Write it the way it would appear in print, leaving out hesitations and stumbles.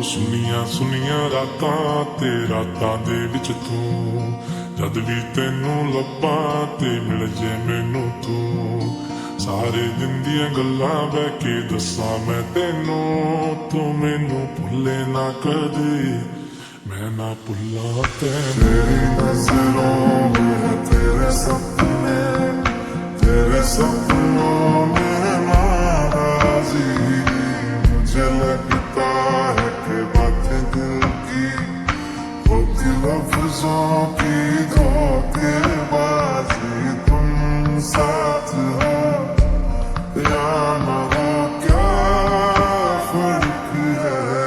ਸੁਨੀਆਂ ਸੁਨੀਆਂ ਰਾਤਾਂ ਤੇ ਰਾਤਾਂ ਦੇ ਵਿੱਚ ਤੂੰ ਜਦ ਵੀ ਤੈਨੂੰ ਲੱਭਾਂ ਤੇ ਮਿਲ ਜੇ ਮੈਨੂੰ ਤੂੰ ਸਾਰੇ ਦਿਨ ਦੀਆਂ ਗੱਲਾਂ ਬਹਿ ਕੇ ਦੱਸਾਂ ਮੈਂ ਤੈਨੂੰ ਤੂੰ ਮੈਨੂੰ ਭੁੱਲੇ ਨਾ ਕਦੇ मैं ना भुला तेरी नजरों में तेरे सपनों में नाराजी मुझे लगता है कि बातें दिल की होती लफ्जों की धोखेबाजी तुम साथ हो या ना हो क्या फर्क है